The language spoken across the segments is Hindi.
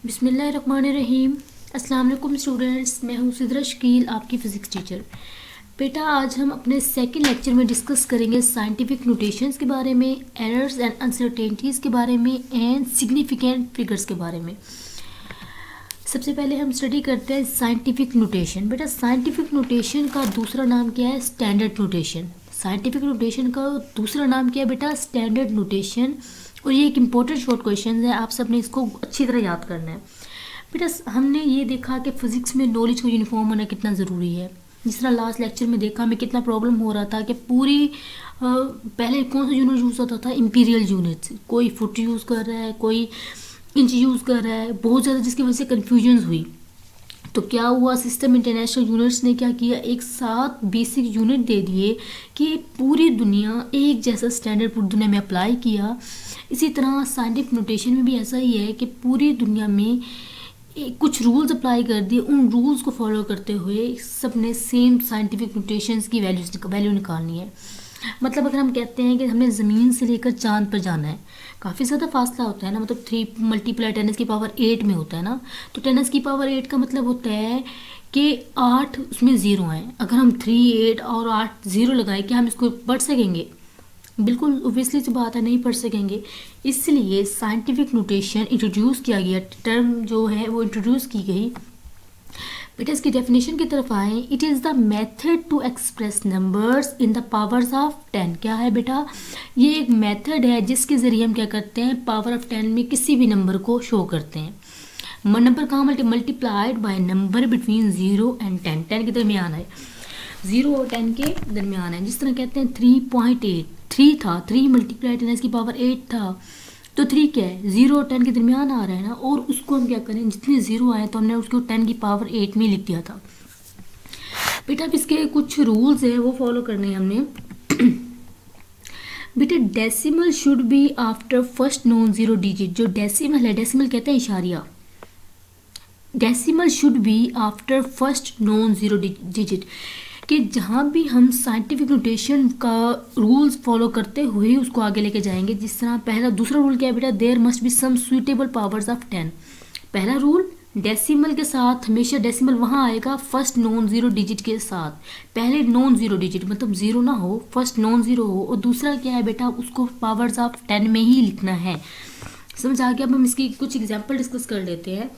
बिस्मिल्लाहिर्रहमानिर्रहीम। अस्सलाम वालेकुम स्टूडेंट्स, मैं हूँ सिद्रा शकील, आपकी फ़िज़िक्स टीचर। बेटा आज हम अपने सेकंड लेक्चर में डिस्कस करेंगे साइंटिफिक नोटेशंस के बारे में, एरर्स एंड अनसर्टेनिटीज़ के बारे में एंड सिग्निफिकेंट फिगर्स के बारे में। सबसे पहले हम स्टडी करते हैं साइंटिफिक नोटेशन। बेटा साइंटिफिक नोटेशन का दूसरा नाम क्या है? Standard notation. साइंटिफिक नोटेशन का दूसरा नाम क्या है बेटा? Standard notation. और ये एक इम्पोर्टेंट शॉर्ट क्वेश्चन है, आप सबने इसको अच्छी तरह याद करना है। बेटा हमने ये देखा कि फ़िज़िक्स में नॉलेज को यूनिफॉर्म होना कितना ज़रूरी है। जिस तरह लास्ट लेक्चर में देखा हमें कितना प्रॉब्लम हो रहा था कि पूरी पहले कौन सा यूनिट यूज़ होता था? Imperial units. कोई फुट यूज़ कर रहा है, कोई इंच यूज़ कर रहा है, बहुत ज़्यादा, जिसकी वजह से कन्फ्यूजन हुई। तो क्या हुआ, सिस्टम इंटरनेशनल यूनिट्स ने क्या किया, एक साथ बेसिक यूनिट दे दिए कि पूरी दुनिया एक जैसा स्टैंडर्ड पूरी दुनिया में अप्लाई किया। इसी तरह साइंटिफिक नोटेशन में भी ऐसा ही है कि पूरी दुनिया में कुछ रूल्स अप्लाई कर दिए, उन रूल्स को फॉलो करते हुए सब ने सेम साइंटिफिक नोटेशंस की वैल्यू निकालनी है। मतलब अगर हम कहते हैं कि हमें ज़मीन से लेकर चांद पर जाना है, काफ़ी ज़्यादा फासला होता है ना, मतलब 3 × 10⁸ में होता है ना। तो 10⁸ का मतलब होता है कि 8 उसमें ज़ीरो हैं। अगर हम 3, 8 और 8 ज़ीरो लगाए, क्या हम इसको पढ़ सकेंगे? बिल्कुल ओबियसली सी बात है, नहीं पढ़ सकेंगे। इसलिए साइंटिफिक नोटेशन इंट्रोड्यूस किया गया, टर्म जो है वो इंट्रोड्यूस की गई। बेटा इसकी डेफिनेशन की तरफ आए, it is the method to express numbers in the powers of 10। क्या है बेटा? ये एक मेथड है जिसके ज़रिए हम क्या करते हैं, पावर ऑफ 10 में किसी भी नंबर को शो करते हैं। नंबर कहाँ multiplied by number between 0 and 10, 10 के दरमियान है, 0 और 10 के दरमियान है। जिस तरह कहते हैं 3.8, 3 था, 3 × 10⁸ था, तो 3 क्या है, 0 और 10 के दरमियान आ रहा है ना। और उसको हम क्या करें, जितने 0 आए तो हमने उसको 10⁸ में लिख दिया था। बेटा अब इसके कुछ रूल्स हैं वो फॉलो करने हैं हमने। बेटा decimal should be after first non zero digit. जो डेसिमल है, डेसिमल कहते हैं इशारिया, decimal should be after first non zero digit. कि जहाँ भी हम साइंटिफिक नोटेशन का रूल्स फॉलो करते हुए उसको आगे लेके जाएंगे। जिस तरह दूसरा रूल क्या है बेटा? There must be some suitable powers of 10। पहला रूल, डेसिमल के साथ हमेशा डेसिमल वहाँ आएगा फर्स्ट नॉन ज़ीरो डिजिट के साथ। पहले नॉन ज़ीरो डिजिट मतलब ज़ीरो ना हो, फर्स्ट नॉन ज़ीरो हो। और दूसरा क्या है बेटा? उसको पावर्स ऑफ 10 में ही लिखना है। समझ आ गया? अब हम इसकी कुछ एग्जाम्पल डिस्कस कर लेते हैं।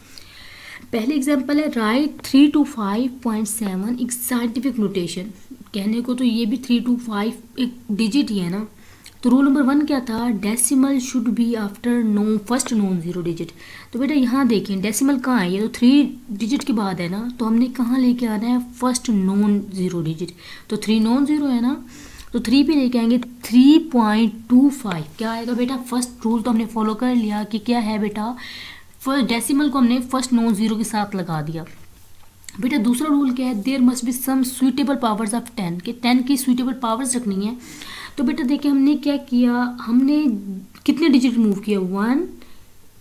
पहले एग्जाम्पल है राइट 3 to 5.7 एक साइंटिफिक नोटेशन। कहने को तो ये भी 3 to 5 एक डिजिट ही है ना। तो रूल नंबर 1 क्या था? Decimal should be after first non zero digit. तो बेटा यहाँ देखें डेसिमल कहाँ है, ये तो 3 डिजिट के बाद है ना, तो हमने कहाँ लेके आना है? First non zero digit. तो 3 नॉन ज़ीरो है ना, तो 3 पे लेके आएंगे 3.25। क्या आएगा बेटा? फर्स्ट रूल तो हमने फॉलो कर लिया कि क्या है बेटा, फर्स्ट डेसिमल को हमने फर्स्ट नॉन ज़ीरो के साथ लगा दिया। बेटा दूसरा रूल क्या है? There must be some suitable powers of 10, कि 10 की सुइटेबल पावर्स रखनी है। तो बेटा देखिए हमने क्या किया, हमने कितने डिजिट मूव किया? 1,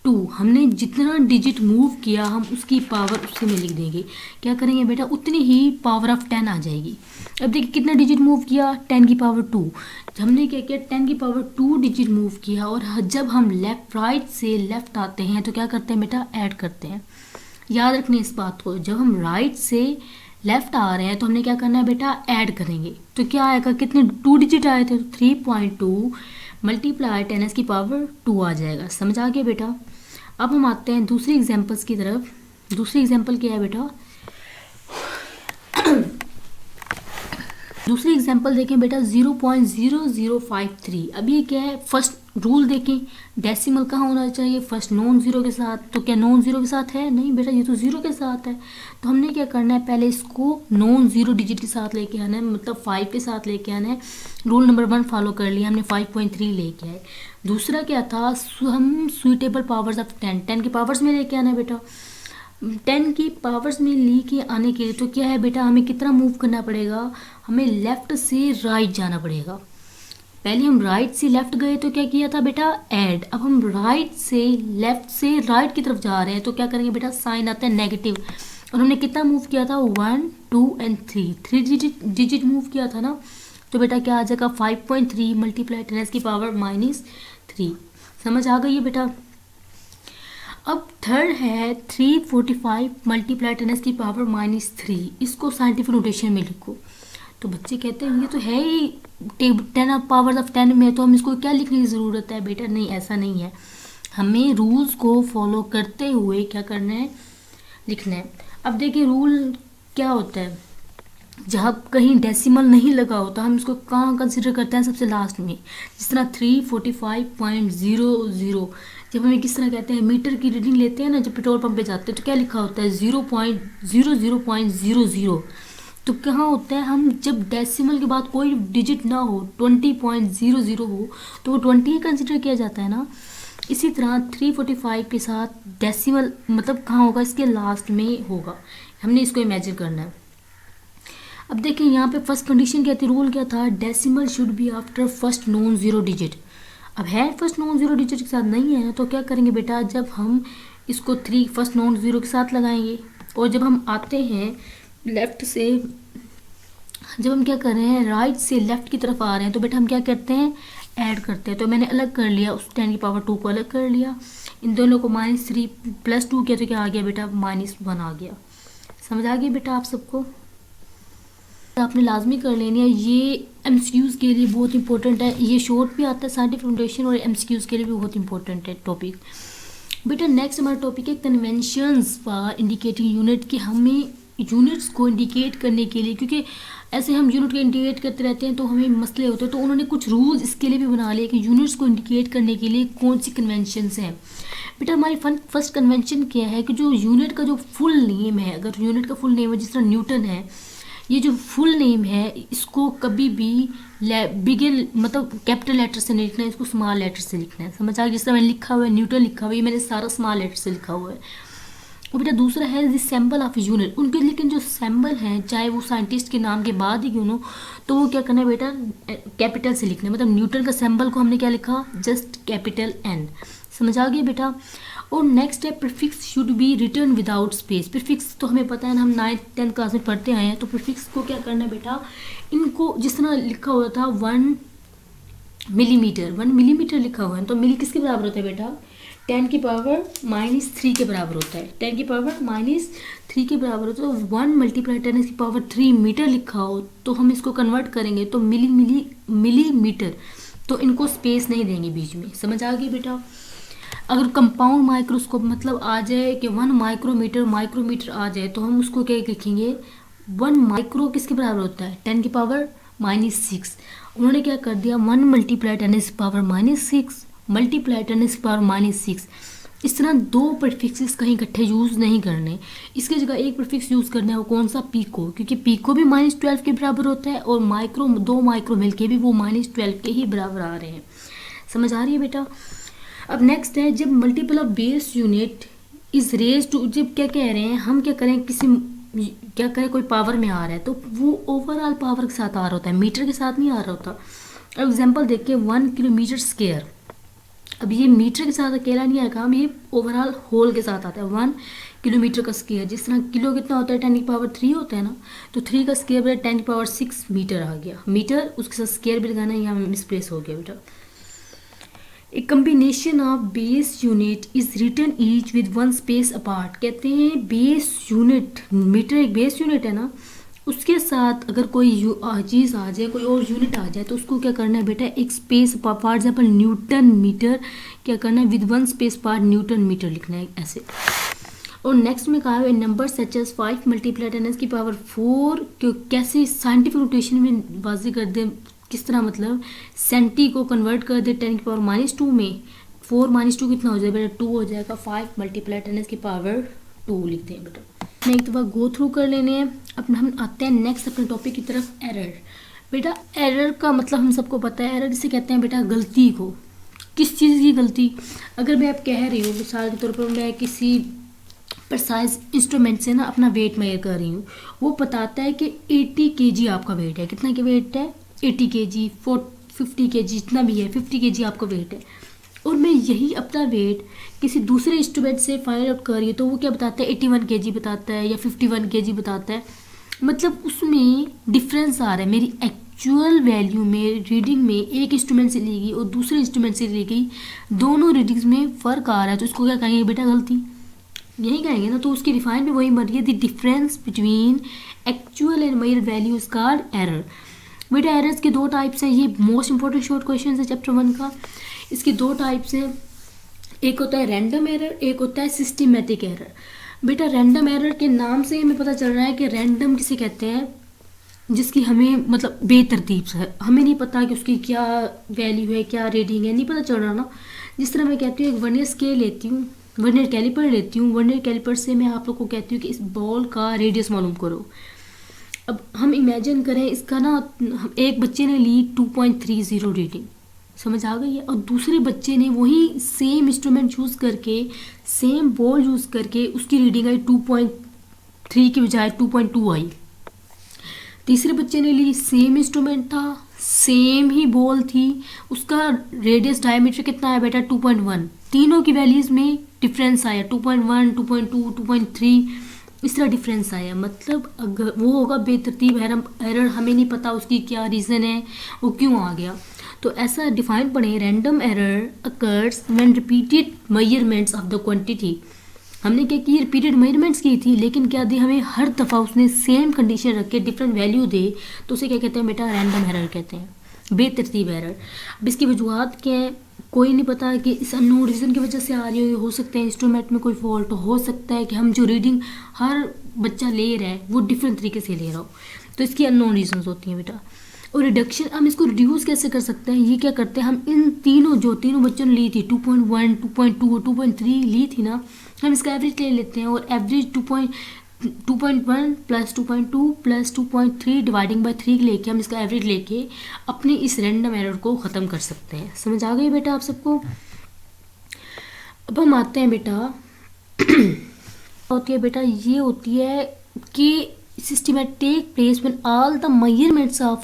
2। हमने जितना डिजिट मूव किया हम उसकी पावर उससे में लिख देंगे। क्या करेंगे बेटा? उतनी ही पावर ऑफ 10 आ जाएगी। अब देखिए कितना डिजिट मूव किया? 10⁻²। हमने क्या किया? 10⁻² डिजिट मूव किया। और जब हम राइट से लेफ्ट आते हैं तो क्या करते हैं बेटा? ऐड करते हैं। याद रखने इस बात को, जब हम राइट से लेफ्ट आ रहे हैं तो हमने क्या करना है बेटा? ऐड करेंगे। तो क्या आएगा? कितने 2 डिजिट आए थे, तो 3.2 × 10⁻² आ जाएगा। समझ आ गया बेटा? अब हम आते हैं दूसरी एग्जाम्पल्स की तरफ। दूसरी एग्जाम्पल क्या है बेटा? दूसरी एग्जाम्पल देखें बेटा 0.0053। अब ये क्या है? फर्स्ट रूल देखें, डेसिमल कहाँ होना चाहिए? फर्स्ट नॉन ज़ीरो के साथ। तो क्या नॉन ज़ीरो के साथ है? नहीं बेटा, ये तो ज़ीरो के साथ है। तो हमने क्या करना है? पहले इसको नॉन ज़ीरो डिजिट के साथ लेके आना है, मतलब 5 के साथ लेके आना है। रूल नंबर 1 फॉलो कर लिया हमने, 5.3 लेके आए। दूसरा क्या था? हम सुइटेबल पावर्स ऑफ 10 के पावर्स में लेके आना है बेटा। 10 की पावर्स में लेके आने के लिए तो क्या है बेटा? हमें कितना मूव करना पड़ेगा? हमें लेफ़्ट से राइट जाना पड़ेगा। पहले हम राइट से लेफ़्ट गए तो क्या किया था बेटा? ऐड। अब हम राइट से लेफ़्ट से राइट की तरफ जा रहे हैं तो क्या करेंगे बेटा? साइन आता है नेगेटिव। और हमने कितना मूव किया था? 1, 2 एंड 3, 3 डिजिट मूव किया था ना। तो बेटा क्या आ जाएगा? 5.3 × 10⁻³ -3। समझ आ गई है बेटा? अब थर्ड है 345 मल्टीप्लाई 10⁻³ इसको साइंटिफिक नोटेशन में लिखो। तो बच्चे कहते हैं ये तो है ही 10⁻10 में, तो हम इसको क्या लिखने की ज़रूरत है बेटा? नहीं, ऐसा नहीं है, हमें रूल्स को फॉलो करते हुए क्या करना है, लिखना है। अब देखिए रूल क्या होता है, जहाँ कहीं डेसिमल नहीं लगा होता हम इसको कहाँ कंसिडर करते हैं, सबसे लास्ट में। जिस तरह 345.00 जब हमें किस तरह कहते हैं, मीटर की रीडिंग लेते हैं ना जब पेट्रोल पंप पे जाते हैं, तो क्या लिखा होता है 0.00.00। तो कहाँ होता है, हम जब डेसिमल के बाद कोई डिजिट ना हो, 20.00 हो, तो वो 20 ही कंसिडर किया जाता है ना। इसी तरह 345 के साथ डेसिमल मतलब कहाँ होगा, इसके लास्ट में होगा, हमने इसको इमेजिन करना है। अब देखिए यहाँ पे फर्स्ट कंडीशन क्या थी, रूल क्या था, decimal should be after first non zero digit. अब है फर्स्ट नॉन जीरो डिजिट के साथ नहीं है, तो क्या करेंगे बेटा, जब हम इसको 3 फर्स्ट नॉन जीरो के साथ लगाएंगे, और जब हम आते हैं लेफ्ट से, जब हम क्या कर रहे हैं राइट से लेफ्ट की तरफ आ रहे हैं, तो बेटा हम क्या करते हैं, ऐड करते हैं। तो मैंने अलग कर लिया, उस 10⁻² को अलग कर लिया, इन दोनों को -3 + 2 किया तो क्या आ गया बेटा, -1 आ गया। समझ आ गई बेटा आप सबको? आपने लाजमी कर लेनी है, ये MCQs के लिए बहुत इंपॉर्टेंट है, ये शॉर्ट भी आता है साइंटिफिक नोटेशन, और MCQs के लिए भी बहुत इंपॉर्टेंट है टॉपिक। बेटा नेक्स्ट हमारा टॉपिक है कन्वेंशंस फॉर इंडिकेटिंग यूनिट, कि हमें यूनिट्स को इंडिकेट करने के लिए, क्योंकि ऐसे हम यूनिट को इंडिकेट करते रहते हैं तो हमें मसले होते हैं, तो उन्होंने कुछ रूल्स इसके लिए भी बना लिए कि यूनिट्स को इंडिकेट करने के लिए कौन सी कन्वेंशंस हैं। बेटा हमारी फर्स्ट कन्वेंशन क्या है कि जो यूनिट का जो फुल नेम है, अगर यूनिट का फुल नेम है जिस तरह न्यूटन है, ये जो फुल नेम है इसको कभी भी बिग मतलब कैपिटल लेटर से नहीं लिखना है, इसको स्मॉल लेटर से लिखना है। समझ आ गया? जिस तरह मैंने लिखा हुआ है न्यूटन लिखा हुआ है, मैंने सारा स्मॉल लेटर से लिखा हुआ है। और बेटा दूसरा है द सिंबल ऑफ यूनिट, उनके लेकिन जो सिंबल हैं चाहे वो साइंटिस्ट के नाम के बाद ही क्यों ना, तो वो क्या करना है बेटा, कैपिटल से लिखना है। मतलब न्यूटन का सिंबल को हमने क्या लिखा, जस्ट कैपिटल N। समझ आ गई बेटा? और नेक्स्ट है prefix should be written without space. Prefix तो हमें पता है ना, हम 9th 10th क्लास में पढ़ते आए हैं, तो प्रीफिक्स को क्या करना है बेटा, इनको जिस तरह लिखा हुआ था 1 मिलीमीटर लिखा हुआ है, तो मिली किसके बराबर होता है बेटा, 10⁻³ के बराबर होता है, 10⁻³ के बराबर होता है। तो 1 × 10⁻³ मीटर लिखा हो तो हम इसको कन्वर्ट करेंगे तो मिलीमीटर, तो इनको स्पेस नहीं देंगे बीच में। समझ आ गई बेटा? अगर कंपाउंड माइक्रोस्कोप मतलब आ जाए कि 1 माइक्रोमीटर आ जाए, तो हम उसको क्या लिखेंगे, 1 माइक्रो किसके बराबर होता है, 10⁻⁻6। उन्होंने क्या कर दिया, 1 × 10⁻⁻6 मल्टीप्लाई 10⁻⁻6। इस तरह दो प्रीफिक्सेस कहीं इकट्ठे यूज़ नहीं करने, इसकी जगह एक प्रीफिक्स यूज़ करना है, वो कौन सा, पीको, क्योंकि पीको भी -12 के बराबर होता है, और माइक्रो 2 माइक्रो मिलके भी वो -12 के ही बराबर आ रहे हैं। समझ आ रही है बेटा? अब नेक्स्ट है जब multiple of base unit is raise to, जब क्या कह रहे हैं हम, क्या करें किसी क्या करें कोई पावर में आ रहा है, तो वो ओवरऑल पावर के साथ आ रहा होता है, मीटर के साथ नहीं आ रहा होता। एग्जाम्पल देखिए 1 km²। अब ये मीटर के साथ अकेला नहीं आएगा, हम ये ओवरऑल होल के साथ आता है 1 किलोमीटर का स्क्वायर। जिस तरह किलो कितना होता है, 10⁻³ होता है ना, तो 3 का स्क्वायर 10⁻6 मीटर आ गया। मीटर उसके साथ स्क्वायर भी लगाना, यहाँ मिसप्लेस हो गया बेटा। A combination of base unit is written each with 1 space apart. कहते हैं बेस यूनिट, मीटर एक बेस यूनिट है ना, उसके साथ अगर कोई चीज़ आ जाए, कोई और यूनिट आ जाए, तो उसको क्या करना है बेटा, एक space for example newton metre, क्या करना है, with 1 space part newton metre लिखना है ऐसे। और नेक्स्ट में कहा है नंबर सच एज 5 × 10⁻⁴, क्यों कैसे साइंटिफिक नोटेशन में वाज़ेह कर दे, किस तरह मतलब सेंटी को कन्वर्ट कर दे 10⁻⁻² में, 4 - 2 कितना हो जाएगा बेटा, 2 हो जाएगा, 5 × 10⁻² लिख दें बेटा। एक दफ़ा गो थ्रू कर लेने हैं। अब हम आते हैं नेक्स्ट अपने टॉपिक की तरफ, एरर। बेटा एरर का मतलब हम सबको पता है, एरर जिसे कहते हैं बेटा गलती को। किस चीज़ की गलती, अगर मैं आप कह रही हूँ मिसाल के तौर पर, मैं किसी प्रिसाइज इंस्ट्रूमेंट से ना अपना वेट मेजर कर रही हूँ, वो बताता है कि 80 kg आपका वेट है। कितना के वेट है, 80 kg, 50 kg, जितना भी है 50 kg आपका वेट है, और मैं यही अपना वेट किसी दूसरे इंस्ट्रूमेंट से फाइंड आउट कर रही हूँ, तो वो क्या बताता है, 81 kg बताता है या 51 kg बताता है। मतलब उसमें डिफरेंस आ रहा है, मेरी एक्चुअल वैल्यू में रीडिंग में एक इंस्ट्रूमेंट से ली गई और दूसरे इंस्ट्रूमेंट से ली गई, दोनों रीडिंग्स में फ़र्क आ रहा है, तो इसको क्या कहेंगे बेटा? गलती। यही कहेंगे ना। तो उसकी डिफाइन भी वही बन रही है, the difference between actual and measured value is called error. बेटा एरर्स के 2 टाइप्स हैं, ये मोस्ट इंपॉर्टेंट शॉर्ट क्वेश्चन है चैप्टर 1 का। इसके 2 टाइप्स हैं, एक होता है रैंडम एरर, एक होता है सिस्टमेटिक एरर। बेटा रैंडम एरर के नाम से हमें पता चल रहा है कि रैंडम किसे कहते हैं, जिसकी हमें मतलब बेतरतीब से है, हमें नहीं पता कि उसकी क्या वैल्यू है, क्या रीडिंग है, नहीं पता चल रहा ना। जिस तरह मैं कहती हूँ एक वर्नियर स्केल लेती हूँ, वर्नियर कैलिपर लेती हूँ, वर्नियर कैलिपर से मैं आप लोग को कहती हूँ कि इस बॉल का रेडियस मालूम करो। अब हम इमेजिन करें इसका ना, एक बच्चे ने ली 2.30 रीडिंग, समझ आ गई है, और दूसरे बच्चे ने वही सेम इंस्ट्रूमेंट यूज़ करके, सेम बॉल यूज़ करके उसकी रीडिंग आई 2.3 की बजाय 2.2 आई। तीसरे बच्चे ने ली, सेम इंस्ट्रूमेंट था, सेम ही बॉल थी, उसका रेडियस डायमीटर कितना है बेटा? 2.1। तीनों की वैल्यूज़ में डिफरेंस आया, 2.1, 2.2, 2.3, इस तरह डिफरेंस आया। मतलब अगर वो होगा बेतरतीब एरर, हमें नहीं पता उसकी क्या रीज़न है, वो क्यों आ गया। तो ऐसा डिफाइन पढ़े, random error occurs when repeated measurements of the quantity. हमने क्या की? रिपीटेड मेजरमेंट्स की थी, लेकिन क्या दी? हमें हर दफ़ा उसने सेम कंडीशन रख के डिफरेंट वैल्यू दे, तो उसे क्या कहते हैं बेटा? रैंडम एरर कहते हैं, बेतरतीब एरर। अब इसकी वजूहत क्या है, कोई नहीं पता कि इस अननोन रीज़न की वजह से आ रही हो सकता है इंस्ट्रूमेंट में कोई फॉल्ट हो सकता है कि हम जो रीडिंग हर बच्चा ले रहा है वो डिफरेंट तरीके से ले रहा हो, तो इसकी अननोन रीजंस होती हैं बेटा। और रिडक्शन, हम इसको रिड्यूस कैसे कर सकते हैं? ये क्या करते हैं, हम इन तीनों बच्चों ने ली थी 2.1, 2.2 और 2.3 ली थी ना, हम इसका एवरेज ले लेते हैं, और average 2.1 plus 2.2 plus 2.3 dividing by 3 लेके हम इसका एवरेज लेके अपने इस रैंडम एरर को ख़त्म कर सकते हैं। समझ आ गई बेटा आप सबको? अब हम आते हैं बेटा होती है बेटा, ये होती है कि systematic take place when all the measurements of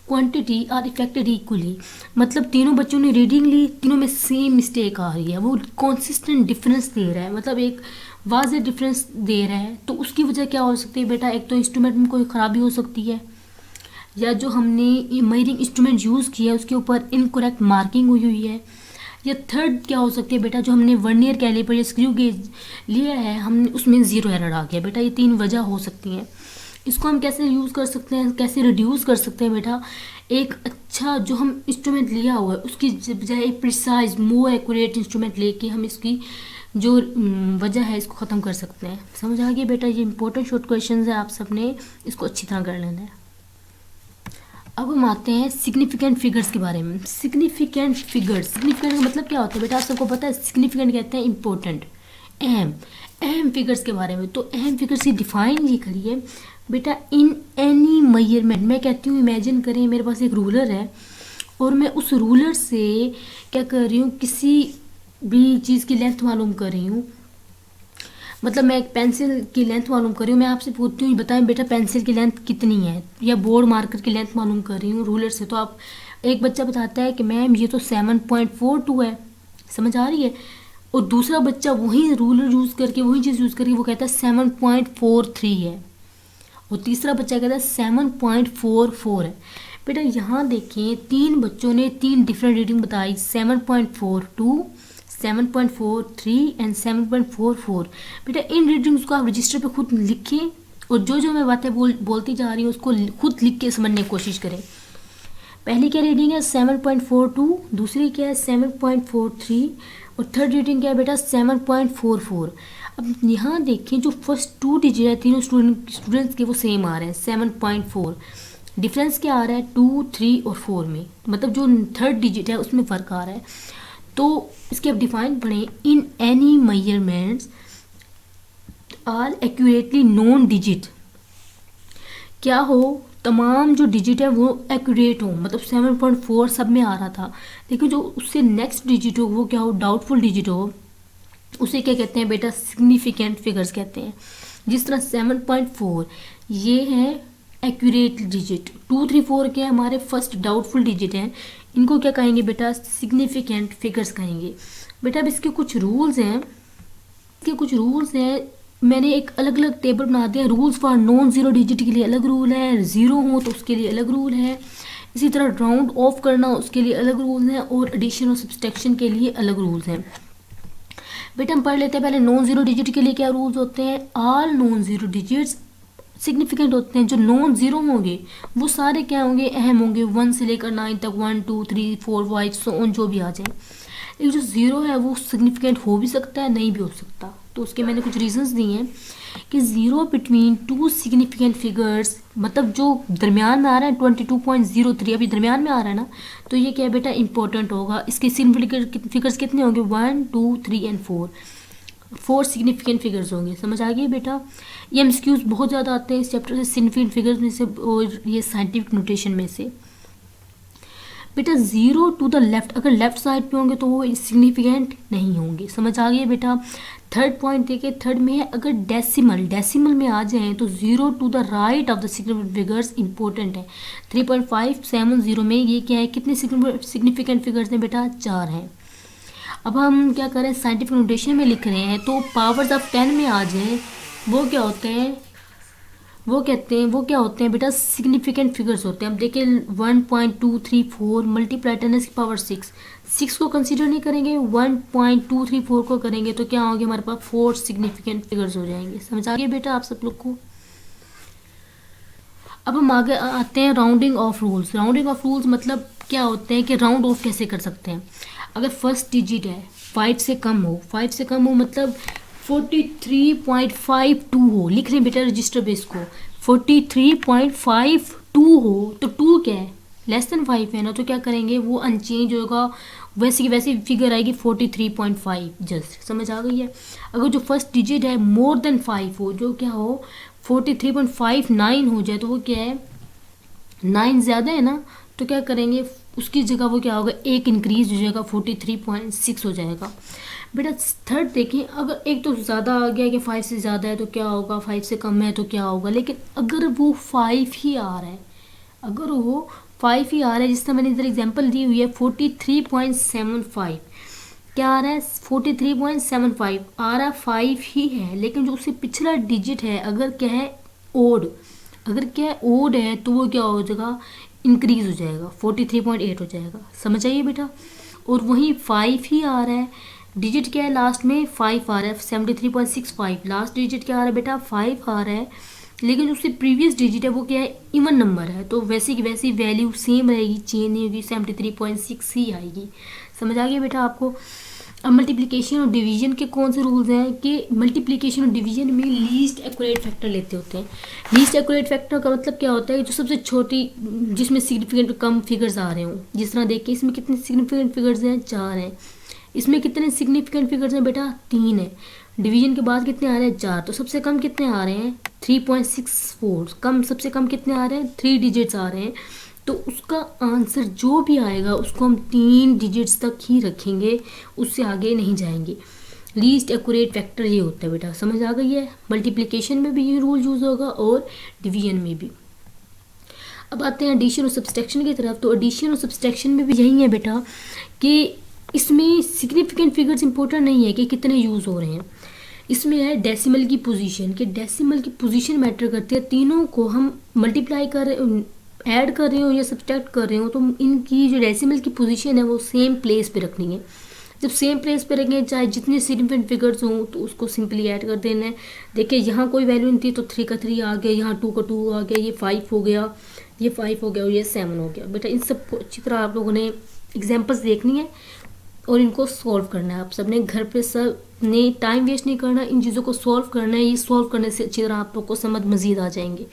quantity are affected equally। मतलब तीनों बच्चों ने रीडिंग ली, तीनों में सेम मिस्टेक आ रही है, वो consistent डिफरेंस दे रहा है, मतलब एक वाज़ेह डिफरेंस दे रहा है। तो उसकी वजह क्या हो सकती है बेटा? एक तो इंस्ट्रूमेंट में कोई ख़राबी हो सकती है, या जो हमने मेजरिंग इंस्ट्रूमेंट यूज़ किया है उसके ऊपर इनकरेक्ट मार्किंग हुई है, या थर्ड क्या हो सकती है बेटा? जो हमने वर्नियर कैलिपर या स्क्रू गेज लिया है हमने, उसमें ज़ीरो एरर आ गया बेटा। ये 3 वजह हो सकती हैं। इसको हम कैसे यूज़ कर सकते हैं, कैसे रिड्यूस कर सकते हैं बेटा? एक अच्छा जो हम इंस्ट्रूमेंट लिया हुआ है उसकी बजाय एक प्रिसाइज मोर एक्यूरेट इंस्ट्रूमेंट लेके हम इसकी जो वजह है इसको ख़त्म कर सकते हैं। समझ आ गया बेटा? ये इंपॉर्टेंट शॉर्ट क्वेश्चन है, आप सबने इसको अच्छी तरह कर लेना है। अब हम आते हैं सिग्निफिकेंट फिगर्स के बारे में। सिग्निफिकेंट फिगर्स, सिग्निफिकेंट का मतलब क्या होता है बेटा? आप सबको पता है, सिग्निफिकेंट कहते हैं इंपॉर्टेंट, अहम फिगर्स के बारे में। तो अहम फिगर्स की डिफाइन ये करिए बेटा, इन एनी मेजरमेंट। मैं कहती हूँ इमेजिन करें मेरे पास एक रूलर है और मैं उस रूलर से क्या कर रही हूँ, किसी भी चीज़ की लेंथ मालूम कर रही हूँ। मतलब मैं एक पेंसिल की लेंथ मालूम कर रही हूँ, मैं आपसे पूछती हूँ बताएं बेटा पेंसिल की लेंथ कितनी है, या बोर्ड मार्कर की लेंथ मालूम कर रही हूँ रूलर से। तो आप एक बच्चा बताता है कि मैम ये तो 7.42 है, समझ आ रही है, और दूसरा बच्चा वही रूलर यूज़ करके वही चीज़ यूज़ करके वो कहता है 7.43 है, और तीसरा बच्चा कहता है 7.44 है। बेटा यहाँ देखें, 3 बच्चों ने 3 डिफरेंट रीडिंग बताई, 7.42, 7.43 एंड 7.44। बेटा इन रीडिंग्स को आप रजिस्टर पे खुद लिखें, और जो मैं बातें बोलती जा रही हूँ उसको खुद लिख के समझने की कोशिश करें। पहली क्या रीडिंग है 7.42, दूसरी क्या है 7.43, और थर्ड रीडिंग क्या है बेटा 7.44। अब यहाँ देखें, जो फर्स्ट 2 डिजिट है तीनों स्टूडेंट्स के वो सेम आ रहे हैं 7.4। डिफरेंस क्या आ रहा है 2, 3 और 4 में, मतलब जो थर्ड डिजिट है उसमें फ़र्क आ रहा है। तो इसके अब डिफाइन पढ़ें, in any measurements are accurately known digit. क्या हो, तमाम जो डिजिट है वो एक्यूरेट हो, मतलब 7.4 सब में आ रहा था, लेकिन जो उससे नेक्स्ट डिजिट हो वो क्या हो, डाउटफुल डिजिट हो, उसे क्या कहते हैं बेटा सिग्निफिकेंट फिगर्स कहते हैं। जिस तरह 7.4 ये है एक्यूरेट डिजिट, 2, 3, 4 के हमारे फर्स्ट डाउटफुल डिजिट हैं, इनको क्या कहेंगे बेटा सिग्निफिकेंट फिगर्स कहेंगे। बेटा अब इसके कुछ रूल्स हैं, मैंने एक अलग अलग टेबल बना दिया। Rules for non zero digit के लिए अलग रूल है, ज़ीरो हो तो उसके लिए अलग रूल है, इसी तरह राउंड ऑफ करना उसके लिए अलग रूल हैं, और एडिशन और सब्सट्रैक्शन के लिए अलग रूल्स हैं। बेटा हम पढ़ लेते हैं पहले नॉन ज़ीरो डिजिट के लिए क्या रूल्स होते हैं। All non zero digits significant होते हैं। जो नॉन ज़ीरो होंगे वो सारे क्या होंगे, अहम होंगे, 1 से लेकर 9 तक, 1 2 3 4 5 सो ऑन जो भी आ जाए। एक जो ज़ीरो है वो सिग्निफिकेंट हो भी सकता है, नहीं भी हो सकता। तो उसके मैंने कुछ रीजंस दिए हैं कि zero between two significant figures, मतलब जो दरमियान में आ रहा है 22.03 अभी दरमियान में आ रहा है ना, तो ये क्या है बेटा इंपॉर्टेंट होगा। इसके सिग्निफिकेंट फिगर्स कितने होंगे, 1 2 3 एंड 4 सिग्निफिकेंट फिगर्स होंगे। समझ आ गई बेटा। ये एमसीक्यूज बहुत ज़्यादा आते हैं इस चैप्टर से, सिग्निफिकेंट फिगर्स में से और ये साइंटिफिक नोटेशन में से। बेटा ज़ीरो टू द लेफ्ट, अगर लेफ्ट साइड पे होंगे तो वो सिग्निफिकेंट नहीं होंगे। समझ आ गई बेटा। थर्ड पॉइंट देखिए, थर्ड में है अगर डेसिमल में आ जाएं तो zero to the right of the significant figures important है। 3.570 में ये क्या है, कितने सिग्निफिकेंट फिगर्स हैं बेटा, 4 हैं। अब हम क्या करें, साइंटिफिक नोटेशन में लिख रहे हैं तो पावर्स ऑफ 10 में आ जाएं वो क्या होते हैं, वो क्या होते हैं बेटा, सिग्निफिकेंट फिगर्स होते हैं। अब देखिए 1.234 मल्टीप्लाई 10 की पावर 6 को कंसीडर नहीं करेंगे, 1.234 को करेंगे तो क्या होंगे, हमारे पास 4 सिग्निफिकेंट फिगर्स हो जाएंगे। समझ आ गया बेटा आप सब लोग को। अब हम आगे आते हैं rounding off rules. Rounding off rules मतलब क्या होते हैं कि राउंड ऑफ कैसे कर सकते हैं। अगर फर्स्ट डिजिट है 5 से कम हो, 5 से कम हो मतलब 43.52 हो, लिख रहे हैं बेटा रजिस्टर बेस को, 43.52 हो तो 2 क्या है, लेस देन 5 है ना, तो क्या करेंगे वो अनचेंज होगा, वैसे की वैसी फिगर आएगी 43.5 जस्ट। समझ आ गई है। अगर जो फर्स्ट डिजिट है मोर देन 5 हो, जो क्या हो 43.59 हो जाए तो वो क्या है, 9 ज़्यादा है ना, तो क्या करेंगे उसकी जगह वो क्या होगा, एक इंक्रीज हो जाएगा, 43.6 हो जाएगा। बेटा थर्ड देखें, अगर एक तो ज़्यादा आ गया कि 5 से ज़्यादा है तो क्या होगा, 5 से कम है तो क्या होगा, लेकिन अगर वो 5 ही आ रहा है, अगर वो 5 ही आ रहा है, जिस तरह मैंने इधर एग्जांपल दी हुई है 43.75, क्या आ रहा है 43.75 आ रहा है, 5 ही है, लेकिन जो उससे पिछला डिजिट है अगर क्या है ओड, अगर क्या है ओड है तो वो क्या हो जाएगा, इंक्रीज हो जाएगा, 43.8 हो जाएगा। समझ आइए बेटा। और वहीं 5 ही आ रहा है, डिजिट क्या है लास्ट में 5 आ रहा है, 73.65 लास्ट डिजिट क्या आ रहा है बेटा, 5 आ रहा है, लेकिन उससे प्रीवियस डिजिट है वो क्या है, इवन नंबर है, तो वैसी की वैसी वैल्यू सेम रहेगी, चेंज नहीं होगी, 73.6 ही आएगी। समझ आ गया बेटा आपको। अब मल्टीप्लिकेशन और डिवीजन के कौन से रूल्स हैं कि मल्टीप्लिकेशन और डिवीजन में लीस्ट एक्यूरेट फैक्टर लेते होते हैं। लीस्ट एक्यूरेट फैक्टर का मतलब क्या होता है, जो सबसे छोटी, जिसमें सिग्निफिकेंट कम फिगर्स आ रहे हों। जिस तरह देखिए इसमें कितने सिग्निफिकेंट फिगर्स हैं, 4 हैं। इसमें कितने सिग्निफिकेंट फिगर्स हैं बेटा, 3 है। डिवीजन के बाद कितने आ रहे हैं, 4, तो सबसे कम कितने आ रहे हैं 3.64, कम सबसे कम कितने आ रहे हैं, 3 डिजिट्स आ रहे हैं। तो उसका आंसर जो भी आएगा उसको हम 3 डिजिट्स तक ही रखेंगे, उससे आगे नहीं जाएंगे। लीस्ट एक्यूरेट फैक्टर ये होता है बेटा। समझ आ गई है। मल्टीप्लिकेशन में भी ये रूल यूज़ होगा और डिवीजन में भी। अब आते हैं एडिशन और सब्सट्रैक्शन की तरफ। तो एडिशन और सब्सट्रैक्शन में भी यही है बेटा कि इसमें सिग्निफिकेंट फिगर्स इंपॉर्टेंट नहीं है कि कितने यूज़ हो रहे हैं। इसमें है डेसिमल की पोजीशन, कि डेसिमल की पोजीशन मैटर करती है। तीनों को हम मल्टीप्लाई ऐड कर रहे हो या सब्सट्रैक्ट कर रहे हो तो इनकी जो डेसिमल की पोजीशन है वो सेम प्लेस पे रखनी है। जब सेम प्लेस पे रखेंगे चाहे जितने सिग्निफिकेंट फिगर्स हों तो उसको सिंपली ऐड कर देना है। देखिए यहाँ कोई वैल्यू नहीं थी तो 3 का 3 आ गया, यहाँ 2 का 2 आ गया, ये 5 हो गया, ये 5 हो गया और ये 7 हो गया। बेटा इन सबको अच्छी तरह आप लोगों ने एग्जाम्पल्स देखनी है और इनको सॉल्व करना है। आप सबने घर पे सब ने टाइम वेस्ट नहीं करना, इन चीज़ों को सॉल्व करना है। ये सॉल्व करने से अच्छी तरह आप लोग को समझ मज़ीद आ जाएंगे।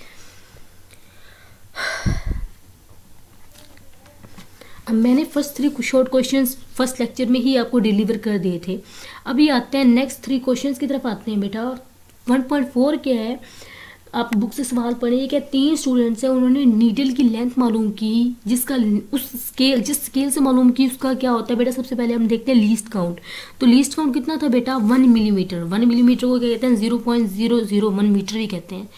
अब मैंने first 3 short questions first lecture में ही आपको डिलीवर कर दिए थे। अभी आते हैं नेक्स्ट 3 क्वेश्चंस की तरफ आते हैं बेटा। 1.4 क्या है, आप बुक से सवाल पढ़िए। क्या 3 स्टूडेंट्स हैं, उन्होंने नीडल की लेंथ मालूम की, जिसका जिस स्केल से मालूम की उसका क्या होता है बेटा। सबसे पहले हम देखते हैं लीस्ट काउंट। तो लीस्ट काउंट कितना था बेटा, 1 मिलीमीटर। 1 मिलीमीटर को क्या कहते हैं, 0.001 मीटर भी कहते हैं।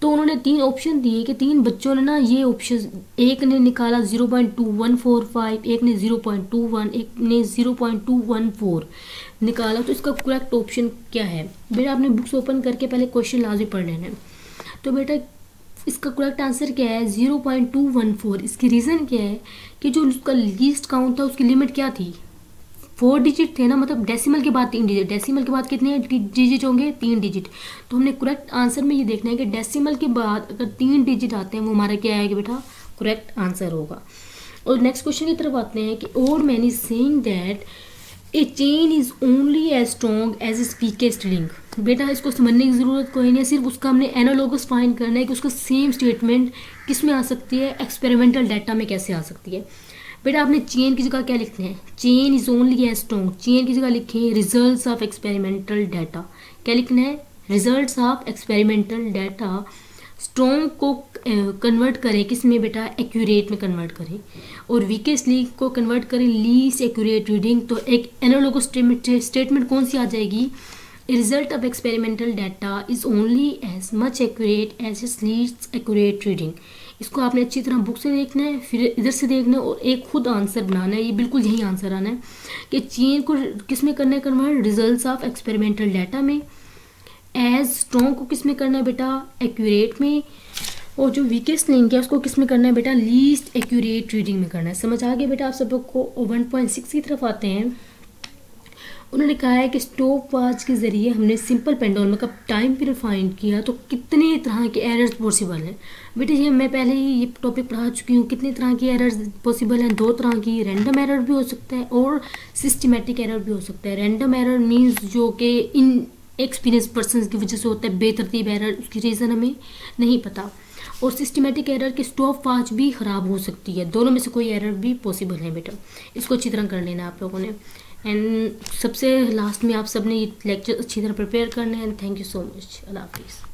तो उन्होंने 3 ऑप्शन दिए कि 3 बच्चों ने ना ये ऑप्शन, एक ने निकाला 0.2145, एक ने 0.21, एक ने 0.214 निकाला। तो इसका करेक्ट ऑप्शन क्या है? बेटा आपने बुक्स ओपन करके पहले क्वेश्चन लाजमी पढ़ लेना है। तो बेटा इसका करेक्ट आंसर क्या है? 0.214। इसकी रीज़न क्या है कि जो उसका लीस्ट काउंट था उसकी लिमिट क्या थी? 4 डिजिट थे ना, मतलब डेसिमल के बाद 3 डिजिट। डेसिमल के बाद कितने डिजिट होंगे? 3 डिजिट। तो हमने करेक्ट आंसर में ये देखना है कि डेसिमल के बाद अगर 3 डिजिट आते हैं वो हमारा क्या आएगा बेटा? करेक्ट आंसर होगा। और नेक्स्ट क्वेश्चन की तरफ आते हैं कि old man is saying that a chain is only as strong as is weakest link. बेटा इसको समझने की ज़रूरत कोई नहीं है, सिर्फ उसका हमने एनालॉगस फाइंड करना है कि उसका सेम स्टेटमेंट किस में आ सकती है, एक्सपेरिमेंटल डाटा में कैसे आ सकती है। बेटा आपने चेन की जगह क्या लिखना है? Chain is only as strong. Chain की जगह लिखें रिजल्ट्स ऑफ एक्सपेरिमेंटल डाटा। क्या लिखना है? Results of experimental data. Strong को कन्वर्ट करें किस में बेटा? एक्यूरेट में कन्वर्ट करें। और वीकेस्ट लिंक को कन्वर्ट करें लीस्ट एक्यूरेट रीडिंग। तो एक एनालॉगस स्टेटमेंट कौन सी आ जाएगी? Result of experimental data is only as much accurate as is least accurate reading. इसको आपने अच्छी तरह बुक से देखना है, फिर इधर से देखना है और एक खुद आंसर बनाना है। ये बिल्कुल यही आंसर आना है कि चेन को किस में करना है convert? Results of experimental data में। एज स्ट्रॉन्ग को किस में करना है बेटा? एक्यूरेट में। और जो वीकेस्ट लिंक है उसको किस में करना है बेटा? लीस्ट एक्यूरेट रीडिंग में करना है। समझ आ गया बेटा आप सबको? 1.6 की तरफ आते हैं। उन्होंने कहा है कि स्टॉप वॉच के ज़रिए हमने सिंपल पेंडुलम का टाइम पीरियड फाइंड किया तो कितने तरह के एरर्स पॉसिबल हैं। बेटे ये मैं पहले ही ये टॉपिक पढ़ा चुकी हूँ। कितने तरह की एरर्स पॉसिबल हैं? 2 तरह की। रैंडम एरर भी हो सकता है और सिस्टमेटिक एरर भी हो सकता है। रैंडम एरर मीन्स जो कि इन एक्सपीरियंस पर्सन की वजह से होता है, बेतरतीब एरर, उसकी रीज़न हमें नहीं पता। और सिस्टमेटिक एरर के स्टॉप वॉच भी ख़राब हो सकती है। दोनों में से कोई एरर भी पॉसिबल है बेटा। इसको अच्छी तरह कर लेना आप लोगों ने। एंड सबसे लास्ट में आप सब ने ये लेक्चर अच्छी तरह प्रिपेयर करना है। Thank you so much. अल्लाह हाफिज़।